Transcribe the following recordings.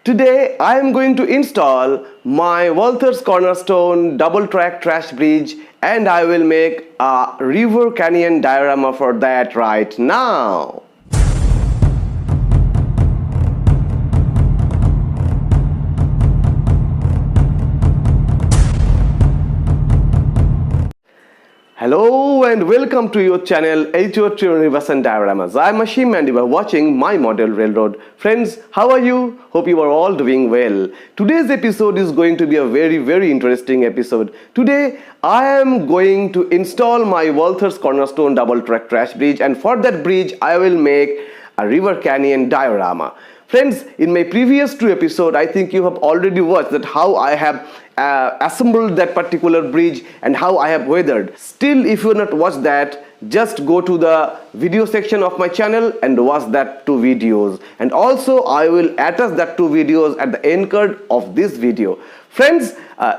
Today I am going to install my Walthers Cornerstone double track trash bridge, and I will make a river canyon diorama for that right now. Hello and welcome to your channel HOT Universe and Dioramas. I am Ashim and you are watching my model railroad. Friends, how are you? Hope you are all doing well. Today's episode is going to be a very interesting episode. Today I am going to install my Walthers Cornerstone double track trash bridge, and for that bridge I will make a river canyon diorama. Friends, in my previous two episodes, I think you have already watched that how I have assembled that particular bridge and how I have weathered. Still, if you have not watched that, just go to the video section of my channel and watch that two videos. And also, I will attach that two videos at the end card of this video. Friends,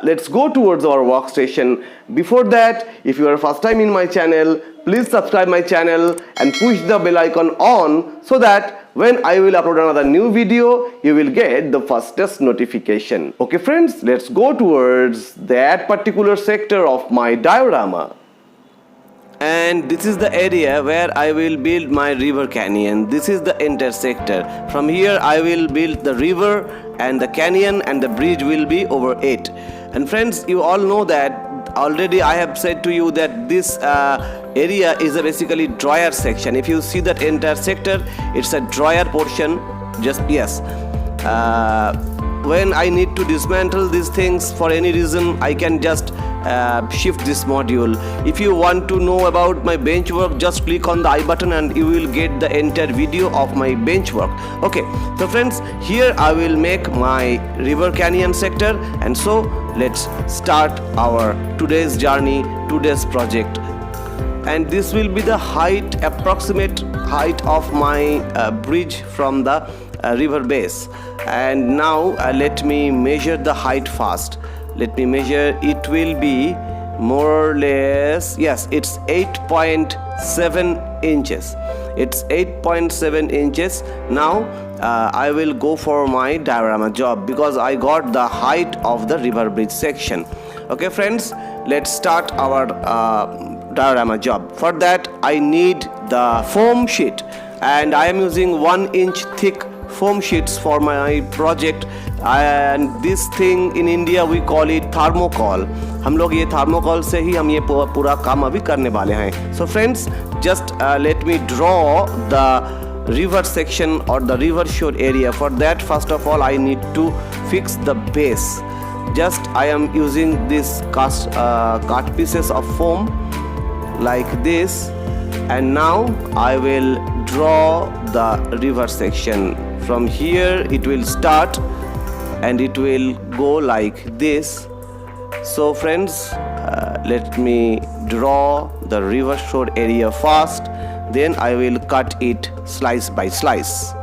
let's go towards our workstation. Before that, if you are first time in my channel, please subscribe my channel and push the bell icon on so that when I will upload another new video, you will get the fastest notification. Okay friends, let's go towards that particular sector of my diorama. And this is the area where I will build my river canyon. This is the entire sector. From here I will build the river and the canyon, and the bridge will be over it. And friends, you all know that already I have said to you that this area is a basically dryer section. If you see that entire sector, it's a dryer portion. Just yes, when I need to dismantle these things for any reason, I can just shift this module. If you want to know about my bench work, just click on the I button and you will get the entire video of my bench work. Okay, so friends, here I will make my river canyon sector, and so let's start our today's journey, today's project. And this will be the height, approximate height of my bridge from the river base. And now let me measure the height first. Let me measure. It will be more or less, yes, it's 8.7 inches. It's 8.7 inches. Now I will go for my diorama job because I got the height of the river bridge section. Okay friends, let's start our diorama job. For that I need the foam sheet, and I am using 1 inch thick foam sheets for my project. And this thing in India we call it thermocol. हम लोग ये thermocol से ही हम ये पूरा काम अभी करने वाले हैं. So friends, just let me draw the river section or the river shore area. For that, first of all, I need to fix the base. Just I am using this cut pieces of foam like this, and now I will draw the river section. From here it will start and it will go like this. So friends, let me draw the river shore area first, then I will cut it slice by slice.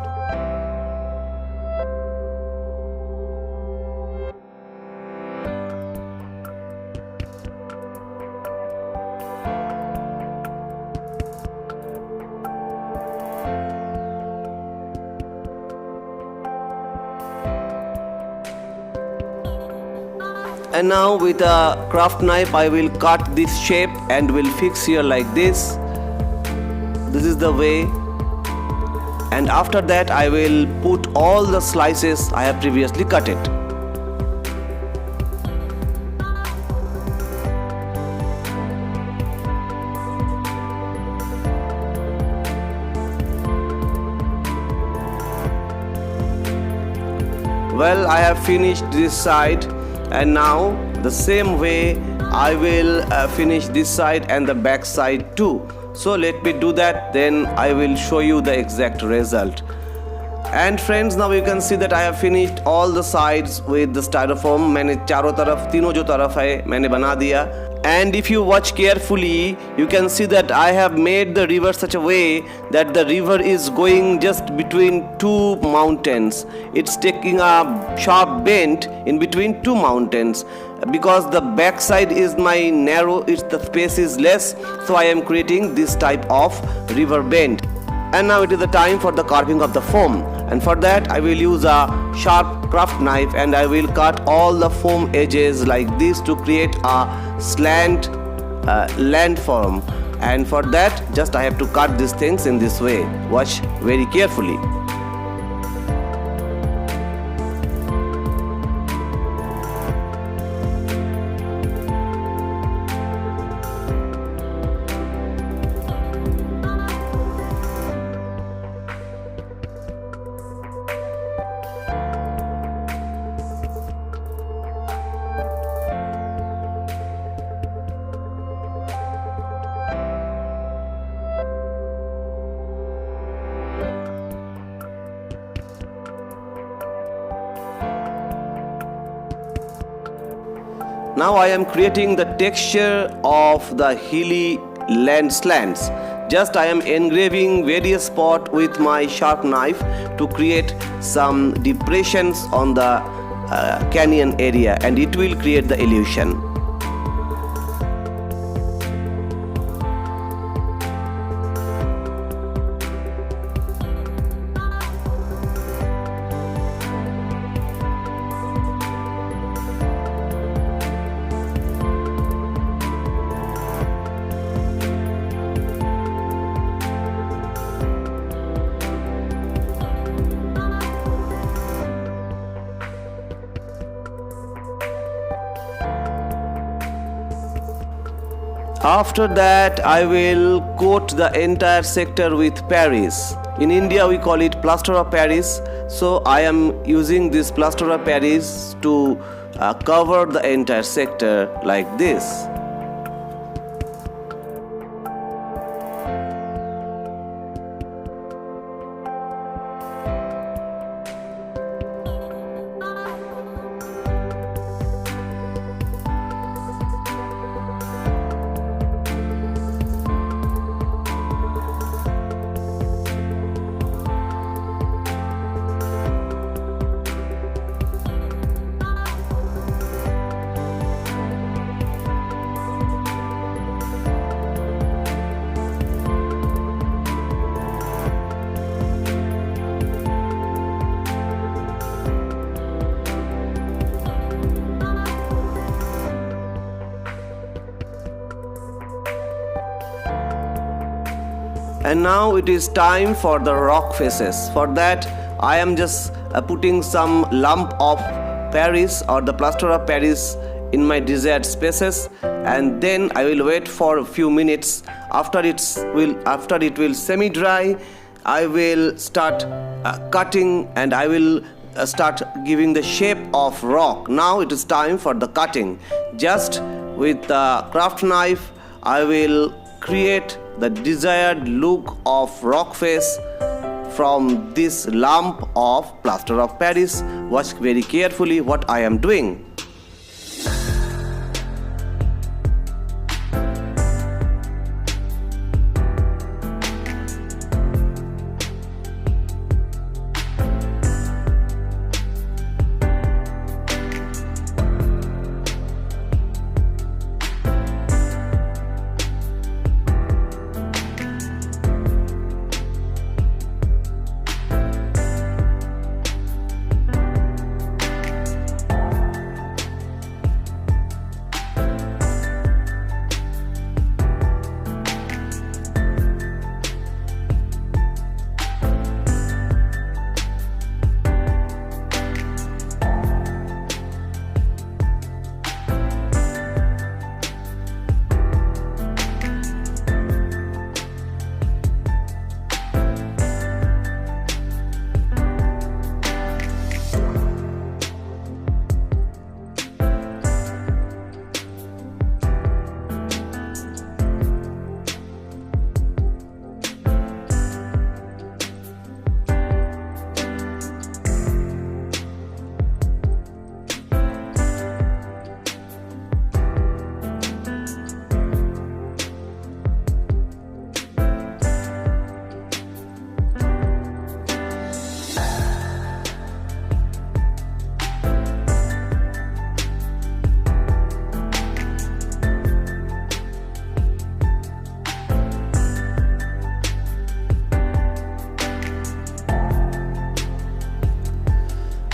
And now with a craft knife I will cut this shape and will fix here like this. This is the way. And after that I will put all the slices I have previously cut it. Well, I have finished this side, and now the same way I will finish this side and the back side too. So let me do that, then I will show you the exact result. And friends, now you can see that I have finished all the sides with the styrofoam. मैंने चारों तरफ, तीनों जो तरफ है मैंने बना दिया. And if you watch carefully, you can see that I have made the river such a way that the river is going just between two mountains. It's taking a sharp bend in between two mountains. Because the back side is my narrow, the space is less, so I am creating this type of river bend. And now it is the time for the carving of the foam. and for that I will use a sharp craft knife and I will cut all the foam edges like this to create a slant landform. And for that just I have to cut these things in this way. Watch very carefully. Now I am creating the texture of the hilly land slants. Just I am engraving various spots with my sharp knife to create some depressions on the canyon area, and it will create the illusion. After that I will coat the entire sector with Paris. In India we call it plaster of Paris, so I am using this plaster of Paris to cover the entire sector like this. And now it is time for the rock faces. For that I am just putting some lump of Paris or the plaster of Paris in my desired spaces, and then I will wait for a few minutes. After it will semi dry, I will start cutting, and I will start giving the shape of rock. Now it is time for the cutting. Just with the craft knife I will create the desired look of rock face from this lump of plaster of Paris. Watch very carefully what I am doing.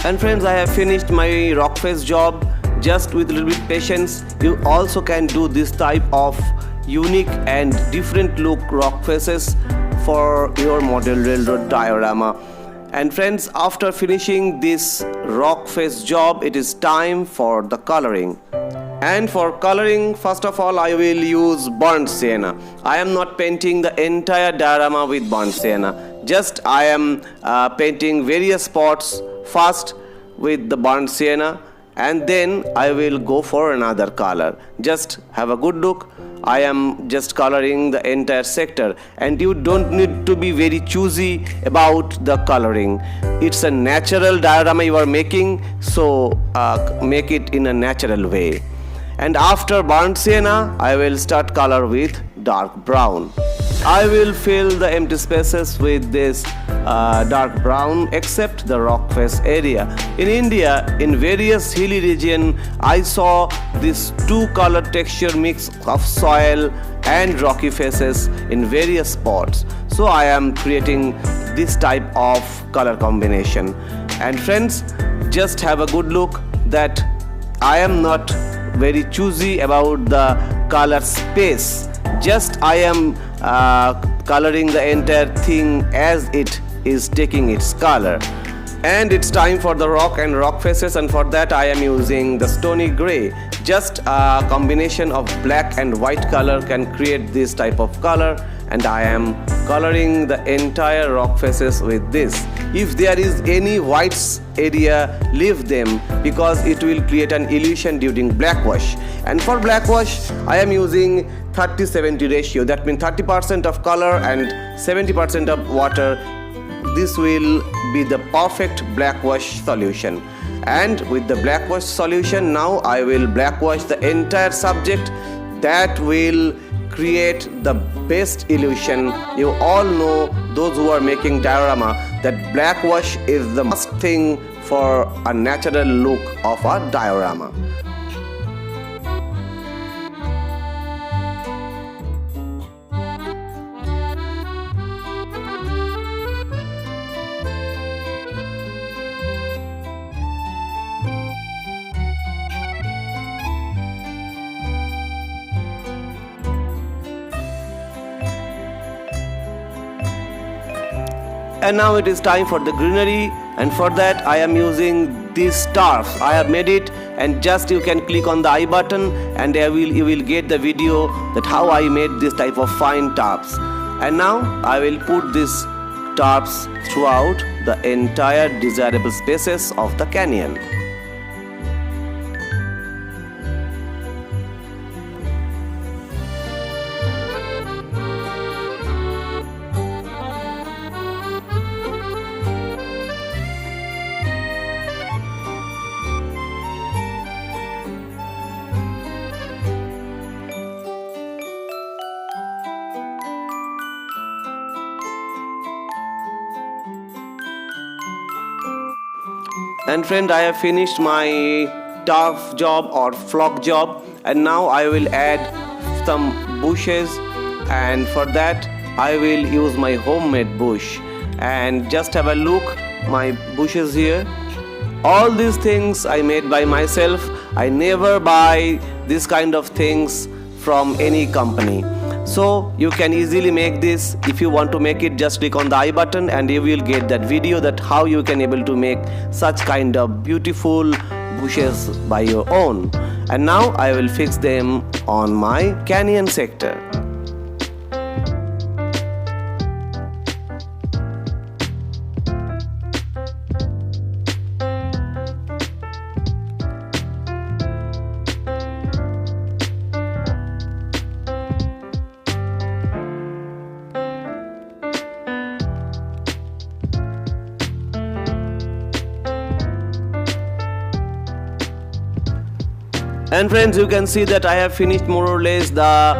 And friends, I have finished my rock face job. Just with a little bit patience, you also can do this type of unique and different look rock faces for your model railroad diorama. And friends, after finishing this rock face job, it is time for the coloring. And for coloring, first of all, I will use burnt sienna. I am not painting the entire diorama with burnt sienna. Just I am painting various spots first with the burnt sienna, and then I will go for another color. Just have a good look. I am just coloring the entire sector, and you don't need to be very choosy about the coloring. It's a natural diorama you are making, so make it in a natural way. And after burnt sienna, I will start color with dark brown. I will fill the empty spaces with this dark brown except the rock face area. In India, in various hilly region, I saw this two color texture mix of soil and rocky faces in various spots. So I am creating this type of color combination. And friends, just have a good look that I am not very choosy about the color space. Just I am coloring the entire thing as it is taking its color. And it's time for the rock and rock faces, and for that I am using the stony gray. Just a combination of black and white color can create this type of color, and I am coloring the entire rock faces with this. If there is any whites area, leave them, because it will create an illusion during black wash. And for black wash, I am using 30-70 ratio. That means 30% of color and 70% of water. This will be the perfect black wash solution. And with the black wash solution, now I will black wash the entire subject. That will create the best illusion. You all know, those who are making diorama, that black wash is the must thing for a natural look of a diorama. And now it is time for the greenery, and for that I am using these turfs. I have made it, and just you can click on the I button and you will get the video that how I made this type of fine turfs. And now I will put these turfs throughout the entire desirable spaces of the canyon. And friend, I have finished my turf job or flock job, and now I will add some bushes, and for that I will use my homemade bush. And just have a look, my bushes here. All these things I made by myself. I never buy this kind of things from any company. So you can easily make this. If you want to make it, just click on the I button and you will get that video that how you can able to make such kind of beautiful bushes by your own. And now I will fix them on my canyon sector. And friends, you can see that I have finished more or less the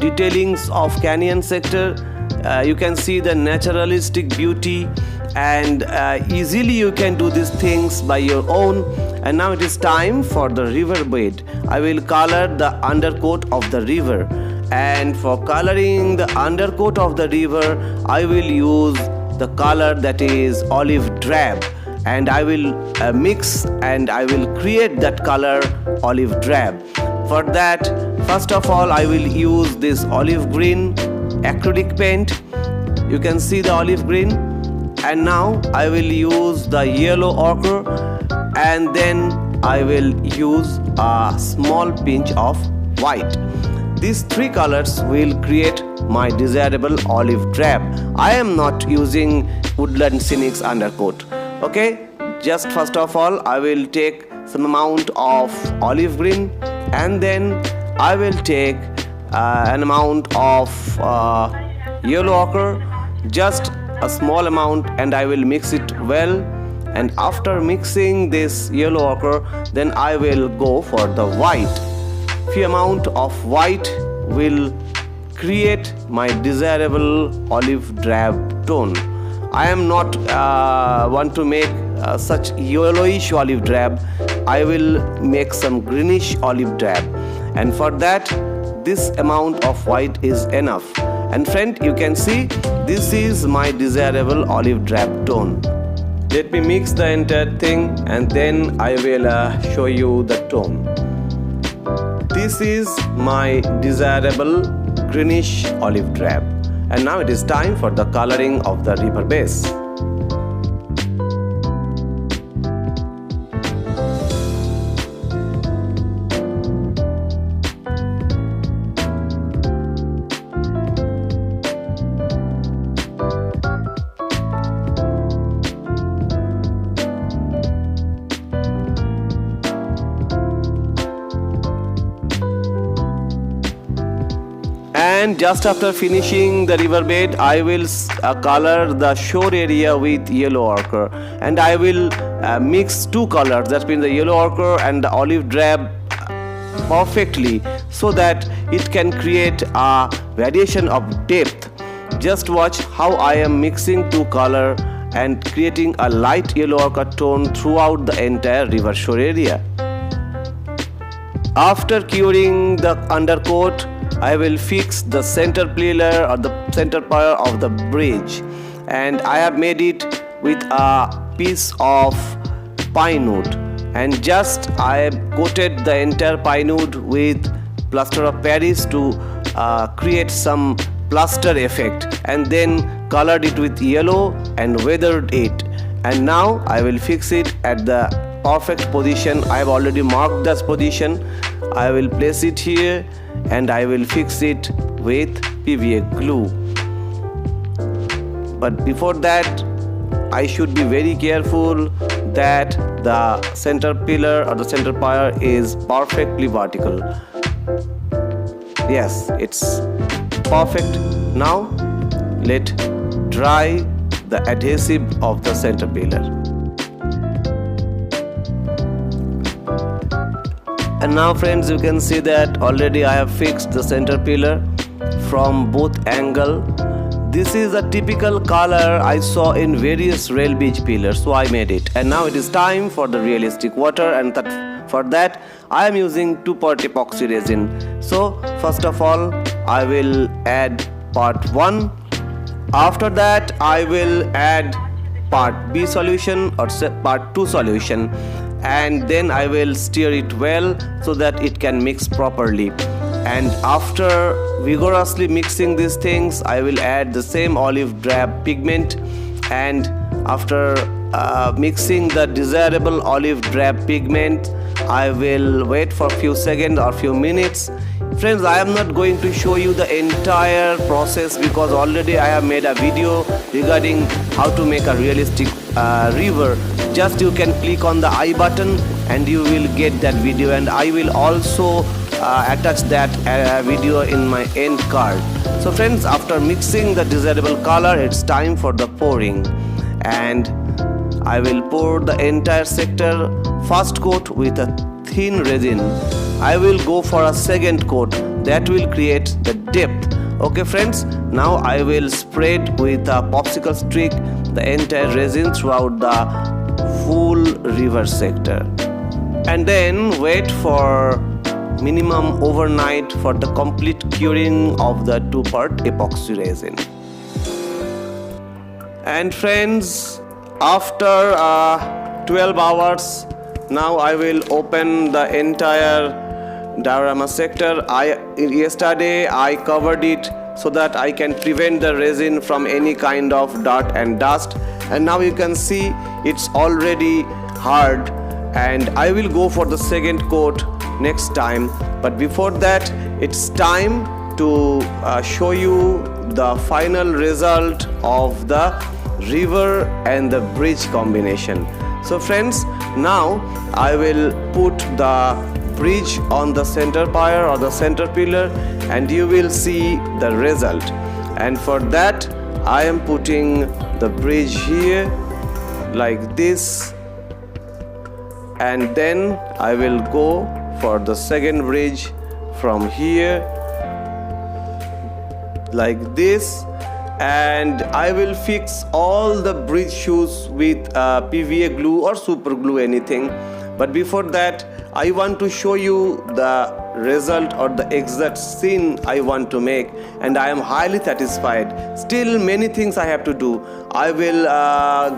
detailings of canyon sector. You can see the naturalistic beauty, and easily you can do these things by your own. And now it is time for the river bed. I will color the undercoat of the river, and for coloring the undercoat of the river I will use the color that is olive drab. and I will mix and I will create that color olive drab. For that, first of all, I will use this olive green acrylic paint. You can see the olive green, and now I will use the yellow ochre, and then I will use a small pinch of white. These three colors will create my desirable olive drab. I am not using Woodland Scenics undercoat. Okay, just first of all I will take some amount of olive green, and then I will take an amount of yellow ochre, just a small amount, and I will mix it well. And after mixing this yellow ochre, then I will go for the white. Few amount of white will create my desirable olive drab tone. I am not want to make such yellowish olive drab. I will make some greenish olive drab, and for that this amount of white is enough. And friend, you can see this is my desirable olive drab tone. Let me mix the entire thing, and then I will show you the tone. This is my desirable greenish olive drab, and now it is time for the coloring of the river base. And just after finishing the riverbed, I will color the shore area with yellow ochre, and I will mix two colors, that means the yellow ochre and the olive drab, perfectly, so that it can create a variation of depth. Just watch how I am mixing two color and creating a light yellow ochre tone throughout the entire river shore area. After curing the undercoat, I will fix the center pillar or the center pier of the bridge, and I have made it with a piece of pine wood, and just I have coated the entire pine wood with plaster of Paris to create some plaster effect, and then colored it with yellow and weathered it. And now I will fix it at the perfect position. I have already marked this position. I will place it here, and I will fix it with PVA glue. But before that, I should be very careful that the center pillar or the center pier is perfectly vertical. Yes, it's perfect. Now let dry the adhesive of the center pillar. And now friends, you can see that already I have fixed the center pillar from both angle. This is a typical color I saw in various rail bridge pillars, so I made it. And now it is time for the realistic water, and for that I am using 2-part epoxy resin. So first of all I will add part 1. After that I will add part B solution or part 2 solution, and then I will stir it well so that it can mix properly. And after vigorously mixing these things, I will add the same olive drab pigment, and after mixing the desirable olive drab pigment, I will wait for a few seconds or few minutes. Friends, I am not going to show you the entire process because already I have made a video regarding how to make a realistic river. Just you can click on the I button and you will get that video, and I will also attach that video in my end card. So friends, after mixing the desirable color, it's time for the pouring, and I will pour the entire sector first coat with a thin resin. I will go for a second coat that will create the depth. Okay friends, now I will spread with a popsicle stick the entire resin throughout the full river sector, and then wait for minimum overnight for the complete curing of the 2-part epoxy resin. And friends, After 12 hours, now I will open the entire diorama sector. Yesterday I covered it so that I can prevent the resin from any kind of dirt and dust, and now you can see it's already hard, and I will go for the second coat next time. But before that, it's time to show you the final result of the river and the bridge combination. So friends, now I will put the bridge on the center pier or the center pillar, and you will see the result. And for that I am putting the bridge here like this, and then I will go for the second bridge from here like this, and I will fix all the bridge shoes with PVA glue or super glue, anything. But before that, I want to show you the result or the exact scene I want to make, and I am highly satisfied. Still many things I have to do. I will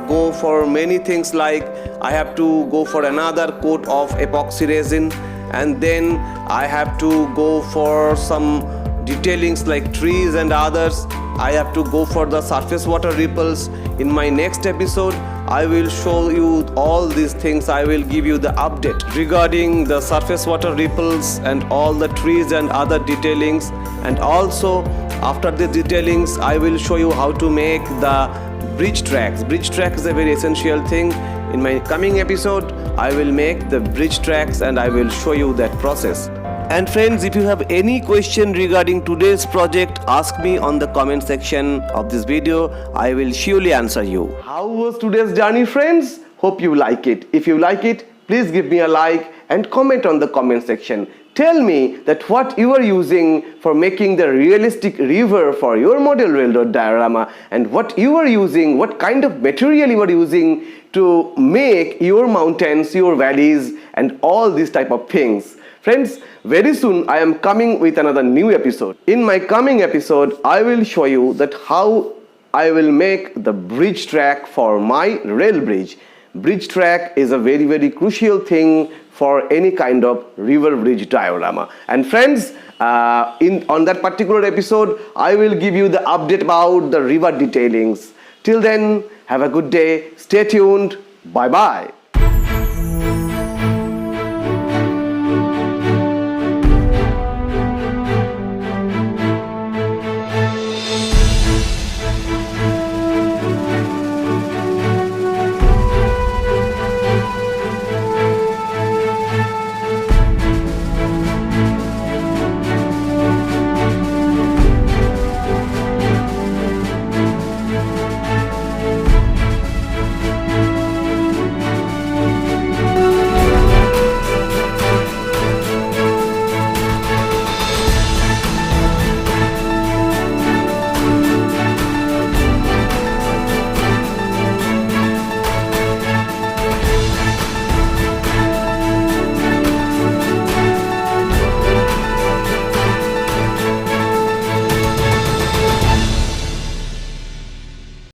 go for many things, like I have to go for another coat of epoxy resin, and then I have to go for some detailings like trees and others. I have to go for the surface water ripples. In my next episode, I will show you all these things. I will give you the update regarding the surface water ripples and all the trees and other detailings. And also after the detailings, I will show you how to make the bridge tracks. Bridge track is a very essential thing. In my coming episode, I will make the bridge tracks and I will show you that process. And friends, if you have any question regarding today's project, ask me on the comment section of this video. I will surely answer you. How was today's journey, friends? Hope you like it. If you like it, please give me a like and comment on the comment section. Tell me that what you are using for making the realistic river for your model railroad diorama, and what you are using, what kind of material you are using to make your mountains, your valleys, and all these type of things. Friends, very soon I am coming with another new episode. In my coming episode, I will show you that how I will make the bridge track for my rail bridge. Bridge track is a very crucial thing for any kind of river bridge diorama. And friends, on that particular episode, I will give you the update about the river detailings. Till then, have a good day. Stay tuned. Bye bye.